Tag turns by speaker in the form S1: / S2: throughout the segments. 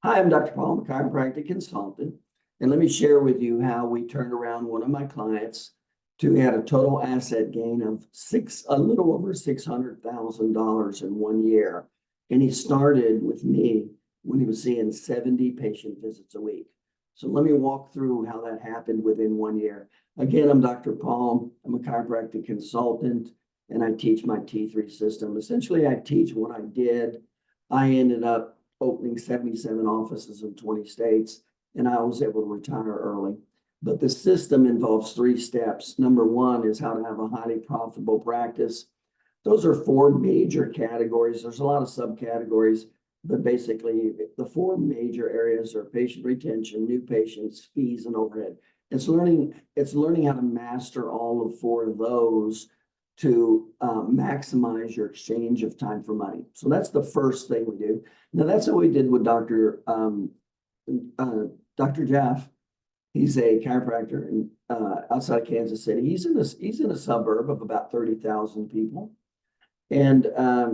S1: Hi, I'm Dr. Paul, I'm a chiropractic consultant, and let me share with you how we turned around one of my clients to had a total asset gain of a little over $600,000 in 1 year. And he started with me when he was seeing 70 patient visits a week. So let me walk through how that happened within 1 year. Again, I'm Dr. Paul, I'm a chiropractic consultant, and I teach my T3 system. Essentially, I teach what I did. I ended up opening 77 offices in 20 states, and I was able to retire early. But the system involves 3 steps. Number 1 is how to have a highly profitable practice. Those are 4 major categories. There's a lot of subcategories, but basically the 4 major areas are patient retention, new patients, fees, and overhead. It's learning how to master all of 4 of those to maximize your exchange of time for money. So that's the first thing we do. Now that's what we did with Dr. Jeff. He's a chiropractor in, outside of Kansas City. He's in a suburb of about 30,000 people. And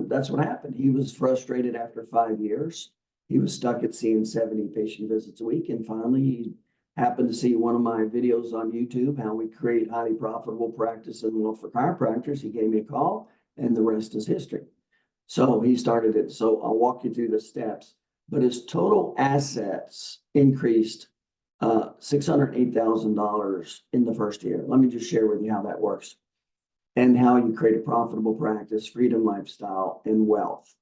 S1: that's what happened. He was frustrated after 5 years. He was stuck at seeing 70 patient visits a week. And finally, he happened to see one of my videos on YouTube, how we create highly profitable practice and for chiropractors. He gave me a call, and the rest is history. So he started it. So I'll walk you through the steps. But his total assets increased $608,000 in the first year. Let me just share with you how that works and how you create a profitable practice, freedom, lifestyle, and wealth.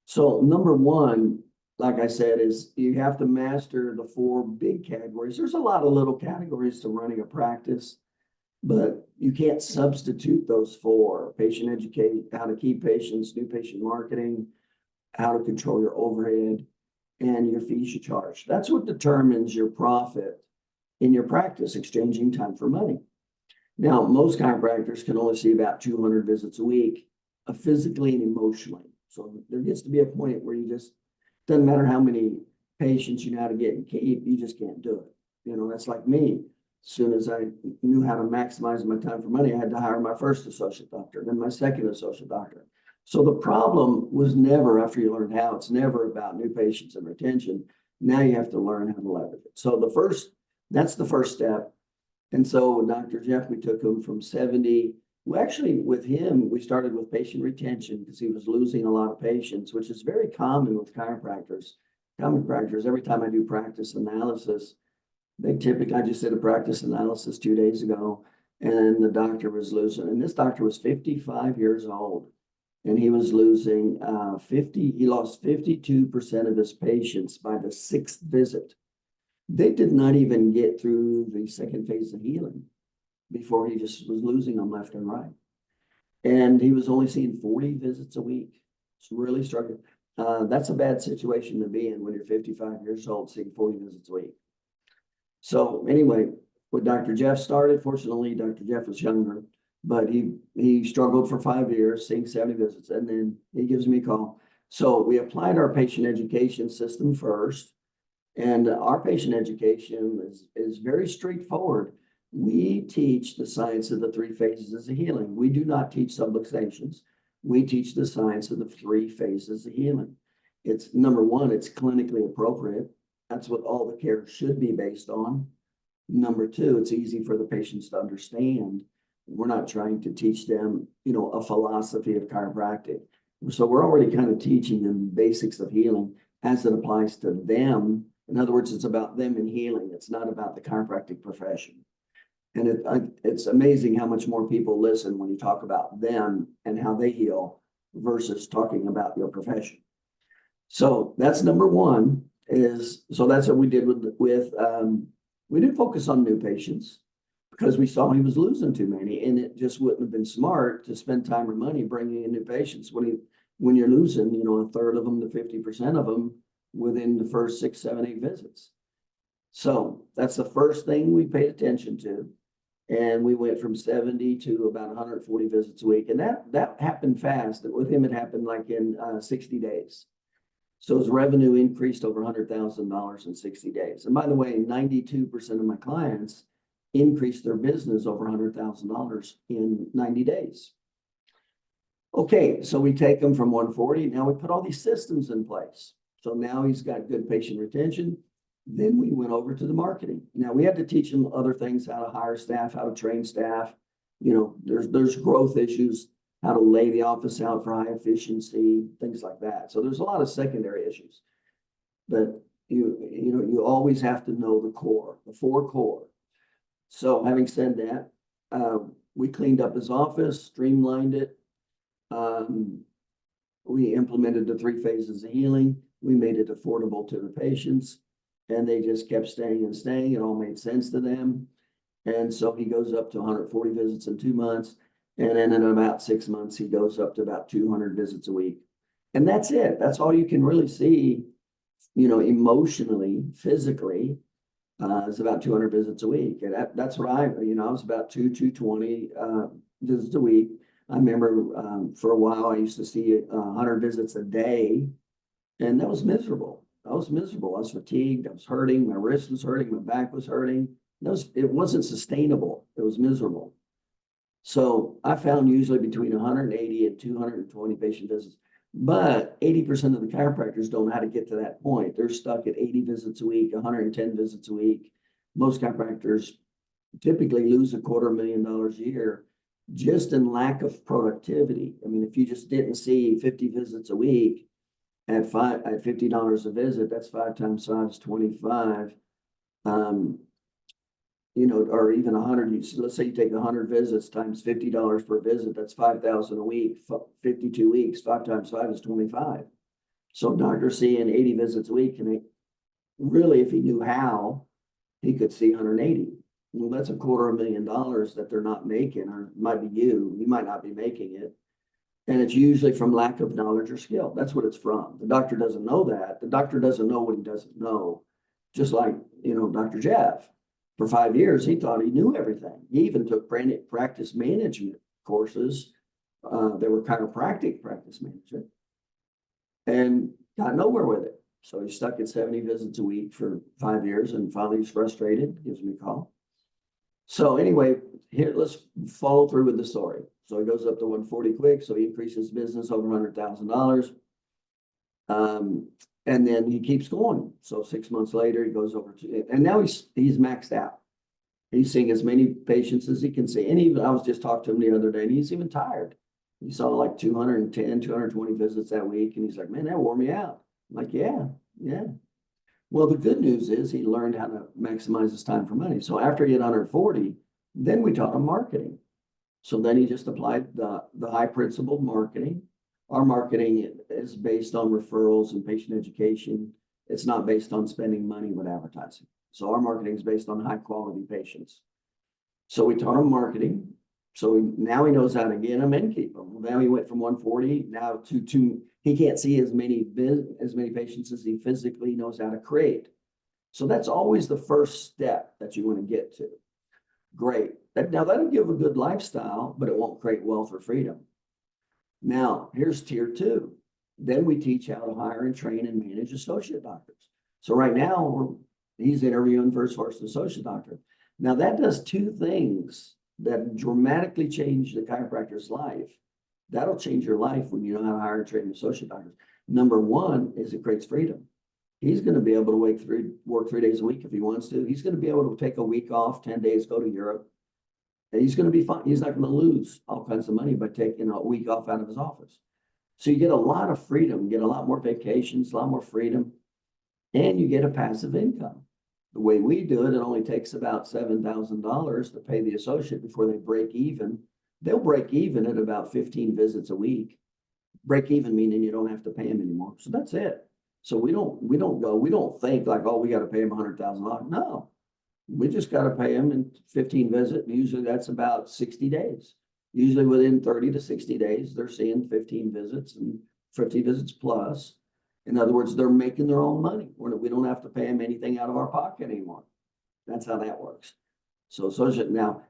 S1: So number 1, like I said, is you have to master the 4 big categories. There's a lot of little categories to running a practice, but you can't substitute those 4. Patient education, how to keep patients, new patient marketing, how to control your overhead, and your fees you charge. That's what determines your profit in your practice, exchanging time for money. Now, most chiropractors can only see about 200 visits a week, physically and emotionally. So there gets to be a point where you just, doesn't matter how many patients you know how to get and keep, you just can't do it. You know, that's like me. As soon as I knew how to maximize my time for money, I had to hire my first associate doctor, then my second associate doctor. So the problem was never, after you learned how, it's never about new patients and retention. Now you have to learn how to leverage it. So that's the first step. And so with Dr. Jeff, we took him from 70. Well, actually, with him, we started with patient retention because he was losing a lot of patients, which is very common with chiropractors. Chiropractors, every time I do practice analysis, I just did a practice analysis 2 days ago, and the doctor was losing, and this doctor was 55 years old, and he was losing he lost 52% of his patients by the 6th visit. They did not even get through the second phase of healing before he just was losing them left and right. And he was only seeing 40 visits a week. It's really struggling. That's a bad situation to be in when you're 55 years old, seeing 40 visits a week. So anyway, when Dr. Jeff started, fortunately, Dr. Jeff was younger, but he struggled for 5 years, seeing 70 visits, and then he gives me a call. So we applied our patient education system first. And our patient education is very straightforward. We teach the science of the 3 phases of healing. We do not teach subluxations. We teach the science of the 3 phases of healing. It's number 1, it's clinically appropriate. That's what all the care should be based on. Number 2, it's easy for the patients to understand. We're not trying to teach them, a philosophy of chiropractic. So we're already kind of teaching them basics of healing as it applies to them. In other words, it's about them and healing. It's not about the chiropractic profession. And it's amazing how much more people listen when you talk about them and how they heal versus talking about your profession. So that's number 1 so that's what we did we did focus on new patients because we saw he was losing too many, and it just wouldn't have been smart to spend time or money bringing in new patients when you're losing, a third of them to 50% of them within the first 6, 7, 8 visits. So that's the first thing we paid attention to. And we went from 70 to about 140 visits a week. And that happened fast. With him, it happened like in 60 days. So his revenue increased over $100,000 in 60 days. And by the way, 92% of my clients increased their business over $100,000 in 90 days. Okay, so we take them from 140. Now we put all these systems in place. So now he's got good patient retention. Then we went over to the marketing. Now we had to teach him other things, how to hire staff, how to train staff. You know, there's growth issues, how to lay the office out for high efficiency, things like that. So there's a lot of secondary issues. But you always have to know the core, the four core. So having said that, we cleaned up his office, streamlined it. We implemented the 3 phases of healing. We made it affordable to the patients, and they just kept staying and staying. It all made sense to them. And so he goes up to 140 visits in 2 months. And then in about 6 months, he goes up to about 200 visits a week. And that's it. That's all you can really see, emotionally, physically, is about 200 visits a week. And that's what I was about 220 visits a week. I remember for a while, I used to see 100 visits a day, and that was miserable. I was miserable. I was fatigued. I was hurting. My wrist was hurting. My back was hurting. It wasn't sustainable. It was miserable. So I found usually between 180 and 220 patient visits. But 80% of the chiropractors don't know how to get to that point. They're stuck at 80 visits a week, 110 visits a week. Most chiropractors typically lose $250,000 a year just in lack of productivity. I mean, if you just didn't see 50 visits a week at $50 a visit, that's 5 times 5 is 25. Or even 100. Let's say you take 100 visits times $50 per visit. That's $5,000 a week. 52 weeks. 5 times 5 is 25. So doctor seeing 80 visits a week, and really, if he knew how, he could see 180. Well, that's $250,000 that they're not making, or it might be you. You might not be making it. And it's usually from lack of knowledge or skill. That's what it's from. The doctor doesn't know that. The doctor doesn't know what he doesn't know. Just like, Dr. Jeff. For 5 years, he thought he knew everything. He even took practice management courses. They were chiropractic practice management, and got nowhere with it. So he stuck at 70 visits a week for 5 years, and finally he's frustrated, gives me a call. So anyway, here, let's follow through with the story. So he goes up to 140 quick, so he increases business over $100,000. And then he keeps going. So 6 months later, he goes over to, and now he's maxed out. He's seeing as many patients as he can see. And even I was just talking to him the other day, and he's even tired. He saw like 210, 220 visits that week. And he's like, man, that wore me out. I'm like, yeah. Well, the good news is he learned how to maximize his time for money. So after he had 140, then we taught him marketing. So then he just applied the high principled marketing. Our marketing is based on referrals and patient education. It's not based on spending money with advertising. So our marketing is based on high quality patients. So we taught him marketing. So now he knows how to get them and keep them. Now he went from 140 now to he can't see as many patients as he physically knows how to create. So that's always the first step that you want to get to. Great. Now that'll give a good lifestyle, but it won't create wealth or freedom. Now, here's tier 2. Then we teach how to hire and train and manage associate doctors. So right now, he's interviewing for his first associate doctor. Now, that does 2 things that dramatically change the chiropractor's life. That'll change your life when you know how to hire and train associate doctors. Number 1 is it creates freedom. He's going to be able to work 3 days a week if he wants to. He's going to be able to take a week off, 10 days, go to Europe. He's going to be fine. He's not going to lose all kinds of money by taking a week off out of his office. So you get a lot of freedom, you get a lot more vacations, a lot more freedom, and you get a passive income. The way we do it, it only takes about $7,000 to pay the associate before they break even. They'll break even at about 15 visits a week. Break even meaning you don't have to pay them anymore. So that's it. So we don't think like, oh, we got to pay them $100,000. No. We just got to pay them in 15 visits. Usually that's about 60 days. Usually within 30 to 60 days, they're seeing 15 visits and 50 visits plus. In other words, they're making their own money. We don't have to pay them anything out of our pocket anymore. That's how that works. So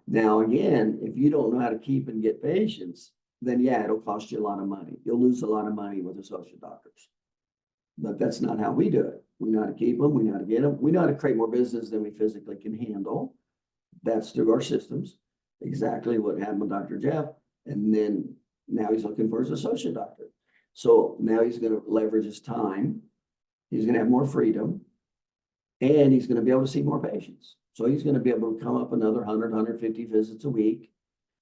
S1: now again, if you don't know how to keep and get patients, then yeah, it'll cost you a lot of money. You'll lose a lot of money with associate doctors. But that's not how we do it. We know how to keep them. We know how to get them. We know how to create more business than we physically can handle. That's through our systems. Exactly what happened with Dr. Jeff. And then now he's looking for his associate doctor. So now he's going to leverage his time. He's gonna have more freedom, and he's gonna be able to see more patients. So he's gonna be able to come up another 100, 150 visits a week,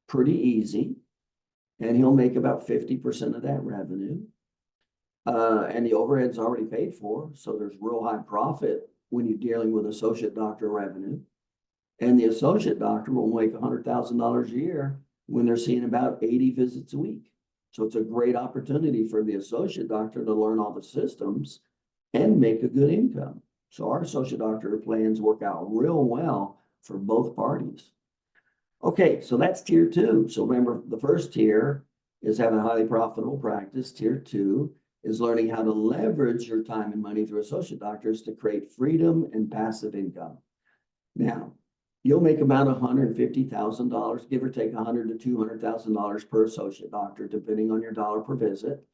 S1: pretty easy. And he'll make about 50% of that revenue. And the overhead's already paid for, so there's real high profit when you're dealing with associate doctor revenue. And the associate doctor will make $100,000 a year when they're seeing about 80 visits a week. So it's a great opportunity for the associate doctor to learn all the systems and make a good income. So our associate doctor plans work out real well for both parties. Okay, so that's tier 2. So remember, the first tier is having a highly profitable practice. Tier 2 is learning how to leverage your time and money through associate doctors to create freedom and passive income. Now, you'll make about $150,000, give or take $100,000 to $200,000 per associate doctor, depending on your dollar per visit.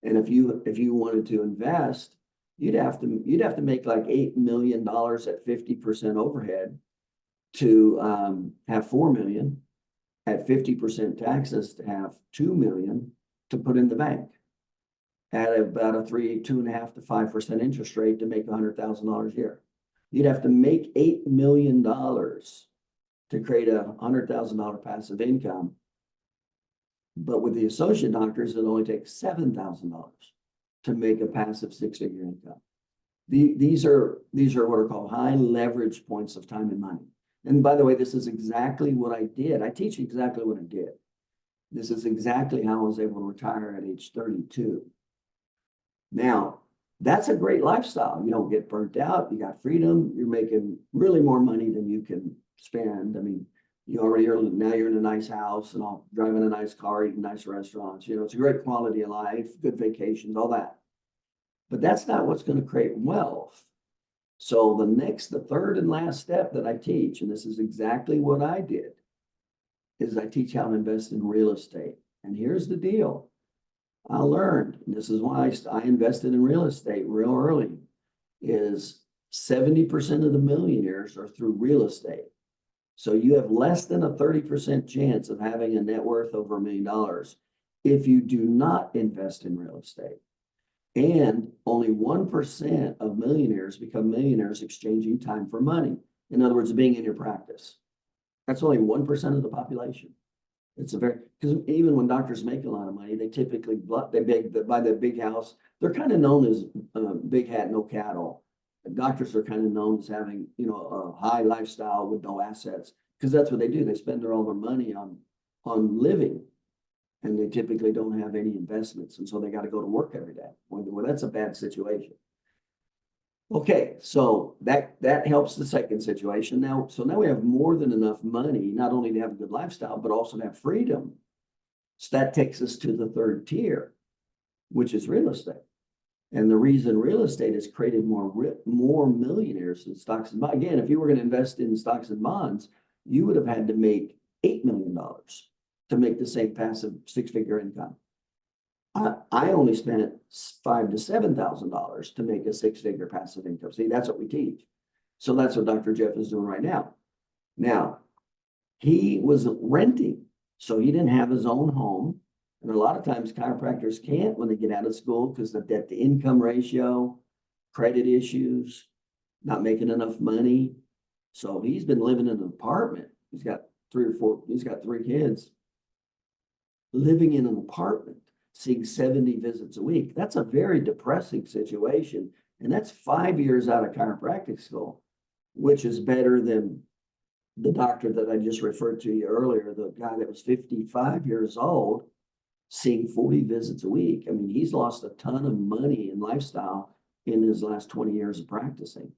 S1: And if you wanted to invest, you'd have to make like $8 million at 50% overhead to have 4 million, at 50% taxes to have 2 million to put in the bank, at about a 2.5% to 5% interest rate to make $100,000 a year. You'd have to make $8 million to create a $100,000 passive income. But with the associate doctors, it only takes $7,000 to make a passive 6-figure income. These are what are called high leverage points of time and money. And by the way, this is exactly what I did. I teach exactly what I did. This is exactly how I was able to retire at age 32. Now, that's a great lifestyle. You don't get burnt out. You got freedom. You're making really more money than you can spend. I mean, you already are, now you're in a nice house and all, driving a nice car, eating nice restaurants. You know, it's a great quality of life, good vacations, all that. But that's not what's going to create wealth. So the third and last step that I teach, and this is exactly what I did, is I teach how to invest in real estate. And here's the deal. I learned, and this is why I invested in real estate real early, is 70% of the millionaires are through real estate. So you have less than a 30% chance of having a net worth over $1 million if you do not invest in real estate. And only 1% of millionaires become millionaires exchanging time for money. In other words, being in your practice. That's only 1% of the population. It's because even when doctors make a lot of money, they typically buy the big house. They're kind of known as big hat, no cattle. Doctors are kind of known as having, a high lifestyle with no assets, because that's what they do. They spend all their money on living. And they typically don't have any investments. And so they got to go to work every day. Well, that's a bad situation. Okay, so that helps the second situation. Now we have more than enough money, not only to have a good lifestyle, but also to have freedom. So that takes us to the third tier, which is real estate. And the reason real estate has created more millionaires than stocks and bonds. Again, if you were going to invest in stocks and bonds, you would have had to make $8 million to make the same passive 6-figure income. I only spent $5,000 to $7,000 to make a 6-figure passive income. See, that's what we teach. So that's what Dr. Jeff is doing right now. Now, he was renting, so he didn't have his own home. And a lot of times chiropractors can't when they get out of school because of debt to income ratio, credit issues, not making enough money. So he's been living in an apartment. He's got 3 kids. Living in an apartment, seeing 70 visits a week. That's a very depressing situation. And that's 5 years out of chiropractic school, which is better than the doctor that I just referred to you earlier, the guy that was 55 years old, seeing 40 visits a week. I mean, he's lost a ton of money and lifestyle in his last 20 years of practicing.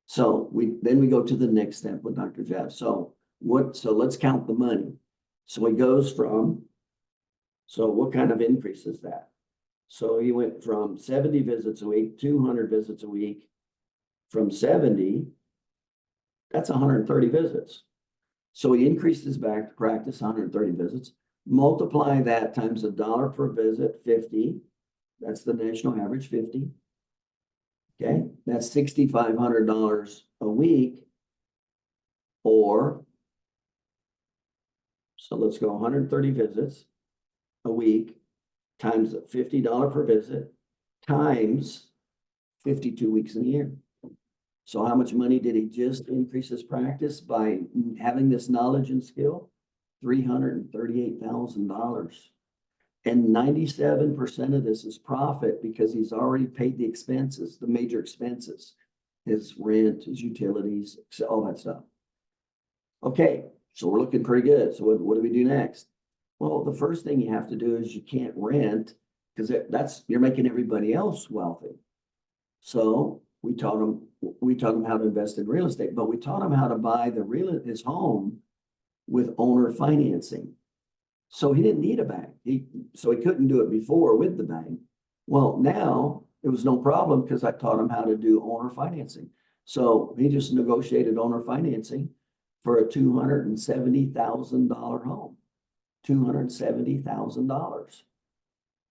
S1: So we go to the next step with Dr. Jeff. So let's count the money. So he goes from, so what kind of increase is that? So he went from 70 visits a week, 200 visits a week. From 70, that's 130 visits. So he increased his back to practice 130 visits. Multiply that times $1 per visit, 50. That's the national average, 50. Okay, that's $6,500 a week. So let's go 130 visits a week times $50 per visit times 52 weeks in a year. So how much money did he just increase his practice by having this knowledge and skill? $338,000. And 97% of this is profit because he's already paid the expenses, the major expenses, his rent, his utilities, all that stuff. Okay, so we're looking pretty good. So what do we do next? Well, the first thing you have to do is you can't rent because you're making everybody else wealthy. So we taught him how to invest in real estate, but we taught him how to buy his home with owner financing. So he didn't need a bank. So he couldn't do it before with the bank. Well, now it was no problem because I taught him how to do owner financing. So he just negotiated owner financing for a $270,000 home. $270,000.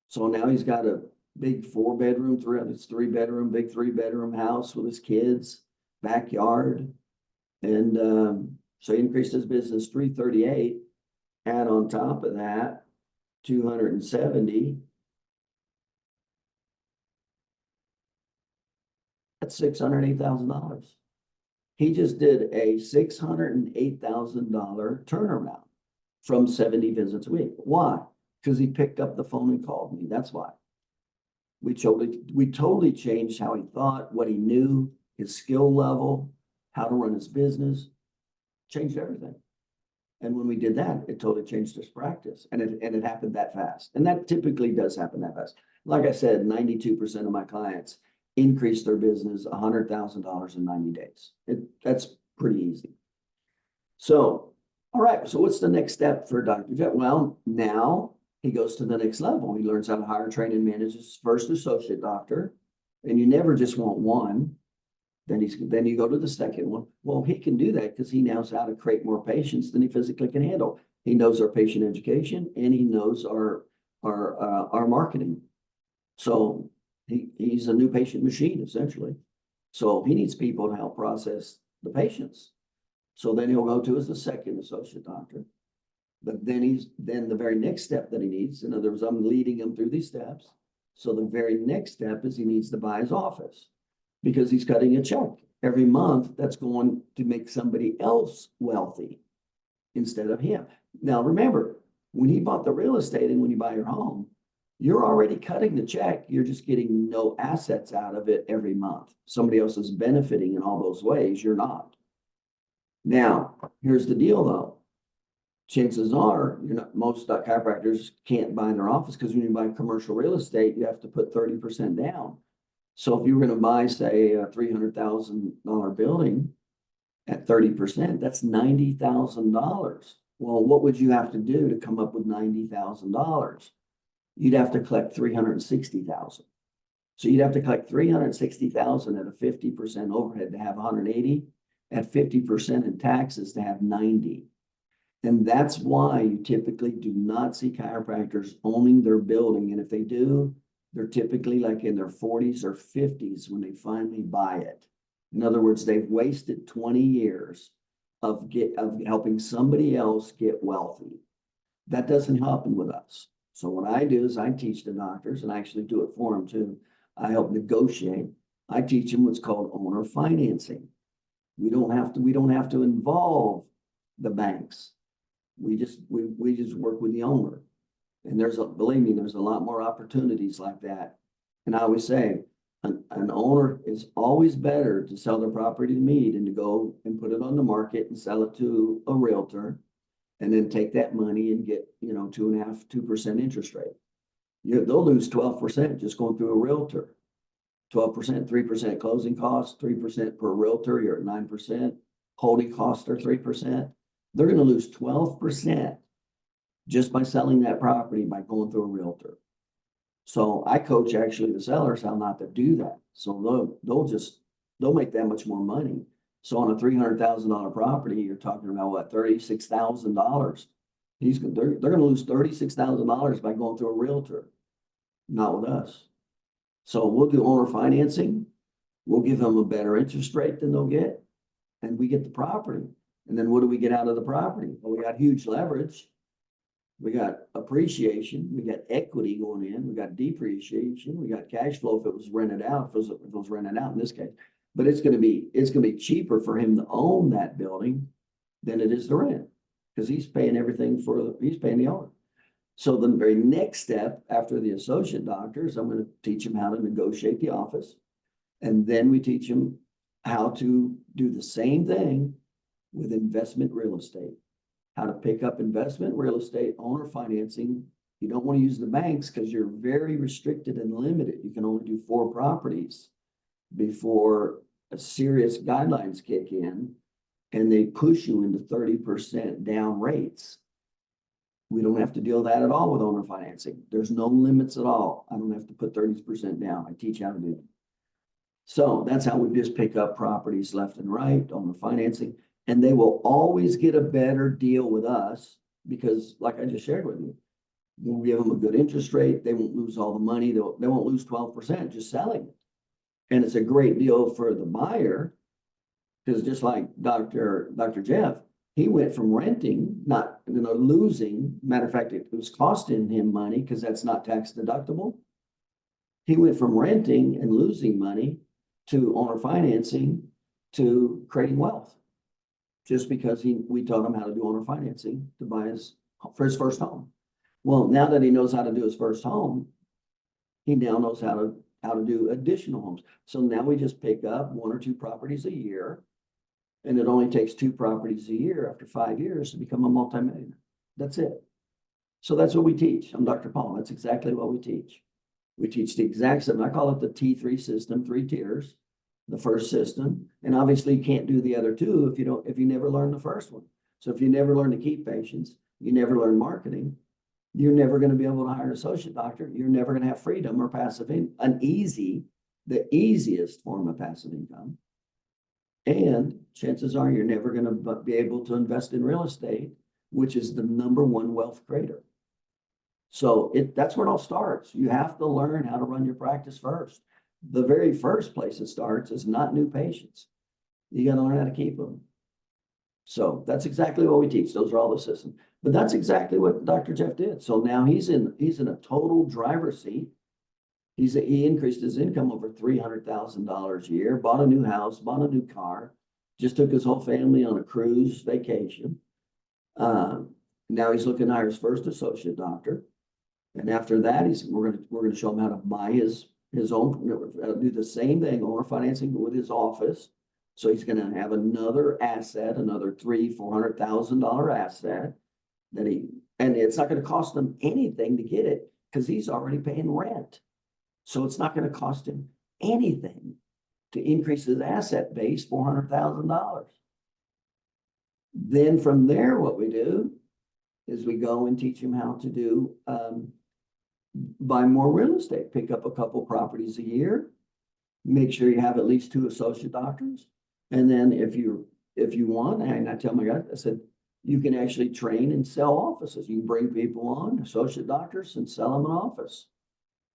S1: So now he's got a big 4-bedroom, big 3-bedroom house with his kids, backyard. And so he increased his business 338. And on top of that, 270. That's $608,000. He just did a $608,000 turnaround from 70 visits a week. Why? Because he picked up the phone and called me. That's why. We totally changed how he thought, what he knew, his skill level, how to run his business, changed everything. And when we did that, it totally changed his practice. And it happened that fast. And that typically does happen that fast. Like I said, 92% of my clients increase their business $100,000 in 90 days. That's pretty easy. So, all right. So what's the next step for Dr. Jet? Well, now he goes to the next level. He learns how to hire, train, and manage his first associate doctor. And you never just want one. Then you go to the second one. Well, he can do that because he knows how to create more patients than he physically can handle. He knows our patient education and he knows our marketing. So he's a new patient machine essentially. So he needs people to help process the patients. So then he'll go to as the second associate doctor. But then the very next step that he needs, in other words, I'm leading him through these steps. So the very next step is he needs to buy his office because he's cutting a check every month that's going to make somebody else wealthy instead of him. Now, remember, when he bought the real estate and when you buy your home, you're already cutting the check. You're just getting no assets out of it every month. Somebody else is benefiting in all those ways. You're not. Now, here's the deal though. Chances are most chiropractors can't buy their office because when you buy commercial real estate, you have to put 30% down. So if you were going to buy, say, a $300,000 building at 30%, that's $90,000. Well, what would you have to do to come up with $90,000? You'd have to collect $360,000. So you'd have to collect $360,000 at a 50% overhead to have 180, at 50% in taxes to have 90. And that's why you typically do not see chiropractors owning their building. And if they do, they're typically like in their 40s or 50s when they finally buy it. In other words, they've wasted 20 years of helping somebody else get wealthy. That doesn't happen with us. So what I do is I teach the doctors, and I actually do it for them too. I help negotiate. I teach them what's called owner financing. We don't have to involve the banks. We just work with the owner. And believe me, there's a lot more opportunities like that. And I always say, an owner is always better to sell their property to me than to go and put it on the market and sell it to a realtor and then take that money and get, 2% interest rate. They'll lose 12% just going through a realtor. 12%, 3% closing costs, 3% per realtor, you're at 9%. Holding costs are 3%. They're going to lose 12% just by selling that property by going through a realtor. So I coach actually the sellers how not to do that. So they'll make that much more money. So on a $300,000 property, you're talking about what, $36,000. They're going to lose $36,000 by going through a realtor, not with us. So we'll do owner financing. We'll give them a better interest rate than they'll get, and we get the property. And then what do we get out of the property? Well, we got huge leverage. We got appreciation, we got equity going in, we got depreciation, we got cash flow if it was rented out, if it was rented out in this case. But it's gonna be cheaper for him to own that building than it is to rent. Because he's paying everything he's paying the owner. So the very next step after the associate doctors, I'm gonna teach him how to negotiate the office. And then we teach him how to do the same thing with investment real estate. How to pick up investment real estate, owner financing. You don't want to use the banks because you're very restricted and limited. You can only do 4 properties before a serious guidelines kick in and they push you into 30% down rates. We don't have to deal with that at all with owner financing. There's no limits at all. I don't have to put 30% down. I teach how to do it. So that's how we just pick up properties left and right, owner financing. And they will always get a better deal with us because, like I just shared with you, when we give them a good interest rate, they won't lose all the money. They won't lose 12% just selling it. And it's a great deal for the buyer because just like Dr. Jeff, he went from renting, not losing. Matter of fact, it was costing him money because that's not tax deductible. He went from renting and losing money to owner financing to creating wealth. Just because we taught him how to do owner financing to buy for his first home. Well, now that he knows how to do his first home, he now knows how to do additional homes. So now we just pick up 1 or 2 properties a year, and it only takes 2 properties a year after 5 years to become a multimillionaire. That's it. So that's what we teach. I'm Dr. Paul. That's exactly what we teach. We teach the exact same. I call it the T3 system, 3 tiers. The first system, and obviously you can't do the other 2 if you never learn the first one. So if you never learn to keep patients, you never learn marketing, you're never going to be able to hire an associate doctor. You're never going to have freedom or passive income, the easiest form of passive income. And chances are you're never going to be able to invest in real estate, which is the #1 wealth creator. So that's where it all starts. You have to learn how to run your practice first. The very first place it starts is not new patients. You got to learn how to keep them. So that's exactly what we teach. Those are all the systems. But that's exactly what Dr. Jeff did. So now he's in a total driver's seat. He increased his income over $300,000 a year, bought a new house, bought a new car, just took his whole family on a cruise vacation. Now he's looking to hire his first associate doctor. And after that, we're going to show him how to buy his own, do the same thing, owner financing with his office. So he's going to have another asset, another $300,000-$400,000 asset and it's not going to cost him anything to get it because he's already paying rent. So it's not going to cost him anything to increase his asset base, $400,000. Then from there, what we do is we go and teach him how to do, buy more real estate, pick up a couple properties a year, make sure you have at least 2 associate doctors. And then if you want, and I tell my guys, I said, you can actually train and sell offices. You can bring people on, associate doctors, and sell them an office.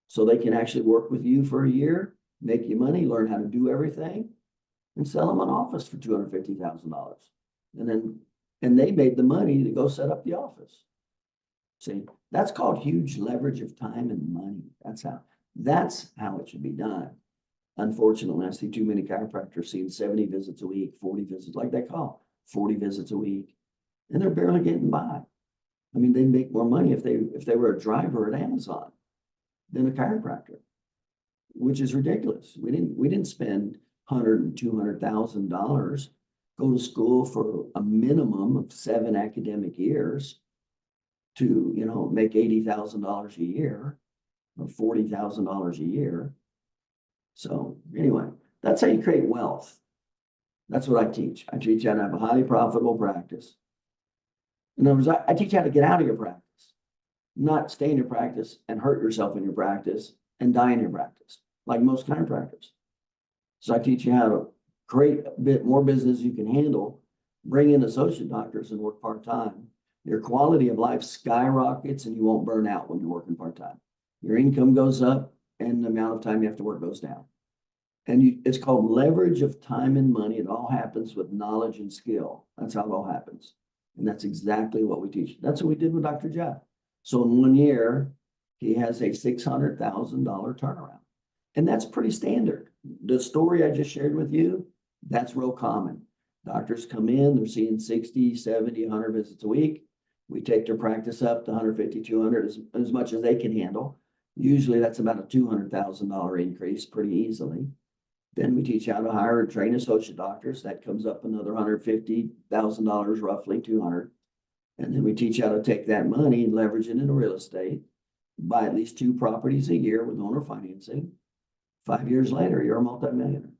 S1: So they can actually work with you for a year, make you money, learn how to do everything, and sell them an office for $250,000. And they made the money to go set up the office. See, that's called huge leverage of time and money. That's how it should be done. Unfortunately, I see too many chiropractors seeing 70 visits a week, 40 visits, like they call 40 visits a week, and they're barely getting by. I mean, they make more money if they were a driver at Amazon than a chiropractor, which is ridiculous. We didn't spend $100,000 and $200,000, go to school for a minimum of 7 academic years to make $80,000 a year or $40,000 a year. So anyway, that's how you create wealth. That's what I teach. I teach how to have a highly profitable practice. In other words, I teach how to get out of your practice, not stay in your practice and hurt yourself in your practice and die in your practice, like most chiropractors. So I teach you how to create a bit more business you can handle, bring in associate doctors and work part-time. Your quality of life skyrockets and you won't burn out when you're working part-time. Your income goes up and the amount of time you have to work goes down. And it's called leverage of time and money. It all happens with knowledge and skill. That's how it all happens. And that's exactly what we teach. That's what we did with Dr. Jeff. So in 1 year, he has a $600,000 turnaround. And that's pretty standard. The story I just shared with you, that's real common. Doctors come in, they're seeing 60, 70, 100 visits a week. We take their practice up to 150, 200, as much as they can handle. Usually that's about a $200,000 increase pretty easily. Then we teach how to hire and train associate doctors. That comes up another $150,000, roughly 200. And then we teach how to take that money and leverage it into real estate, buy at least 2 properties a year with owner financing. 5 years later, you're a multimillionaire.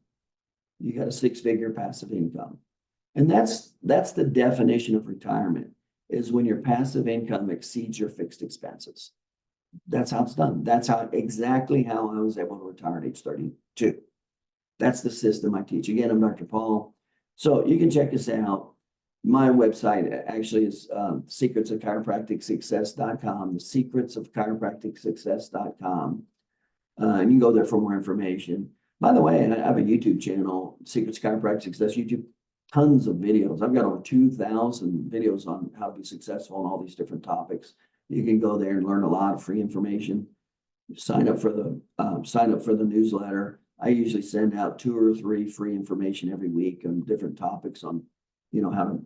S1: You got a 6-figure passive income. And that's the definition of retirement, is when your passive income exceeds your fixed expenses. That's how it's done. That's exactly how I was able to retire at age 32. That's the system I teach. Again, I'm Dr. Paul. So you can check us out. My website actually is secretsofchiropracticsuccess.com, the secretsofchiropracticsuccess.com. And you can go there for more information. By the way, I have a YouTube channel, Secrets of Chiropractic Success YouTube, tons of videos. I've got over 2,000 videos on how to be successful on all these different topics. You can go there and learn a lot of free information. Sign up for the newsletter. I usually send out 2 or 3 free information every week on different topics on, how to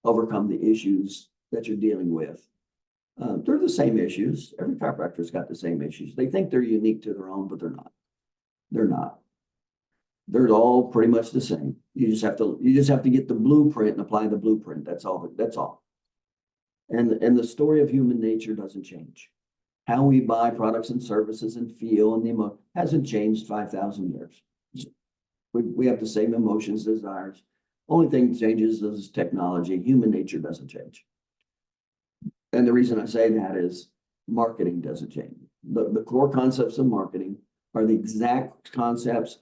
S1: overcome the issues that you're dealing with. They're the same issues. Every chiropractor's got the same issues. They think they're unique to their own, but they're not. They're not. They're all pretty much the same. You just have to get the blueprint and apply the blueprint. That's all. That's all. And the story of human nature doesn't change. How we buy products and services and feel and the emotion hasn't changed 5,000 years. We have the same emotions, desires. Only thing that changes is technology. Human nature doesn't change. And the reason I say that is marketing doesn't change. The core concepts of marketing are the exact concepts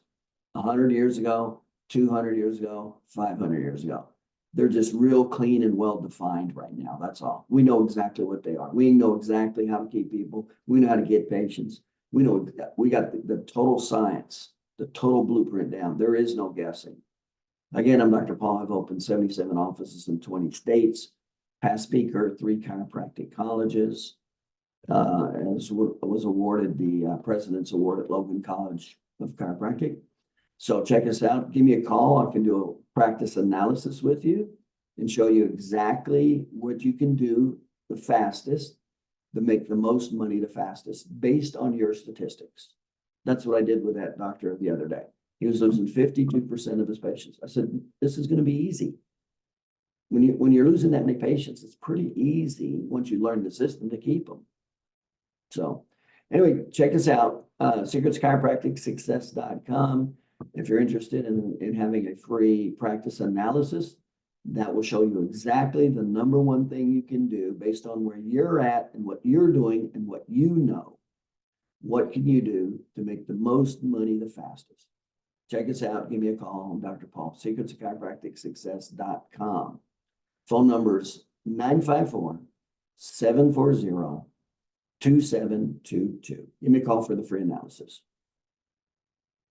S1: 100 years ago, 200 years ago, 500 years ago. They're just real clean and well-defined right now. That's all. We know exactly what they are. We know exactly how to keep people. We know how to get patients. We know we got the total science, the total blueprint down. There is no guessing. Again, I'm Dr. Paul. I've opened 77 offices in 20 states. Past speaker, 3 chiropractic colleges. Was awarded the President's Award at Logan College of Chiropractic. So check us out. Give me a call. I can do a practice analysis with you and show you exactly what you can do the fastest to make the most money the fastest based on your statistics. That's what I did with that doctor the other day. He was losing 52% of his patients. I said, this is going to be easy. When you're losing that many patients, it's pretty easy once you learn the system to keep them. So anyway, check us out, secretschiropracticsuccess.com. If you're interested in having a free practice analysis, that will show you exactly the #1 thing you can do based on where you're at and what you're doing and what you know. What can you do to make the most money the fastest? Check us out. Give me a call. I'm Dr. Paul, secretsofchiropracticsuccess.com. Phone number is 954-740-2722. Give me a call for the free analysis.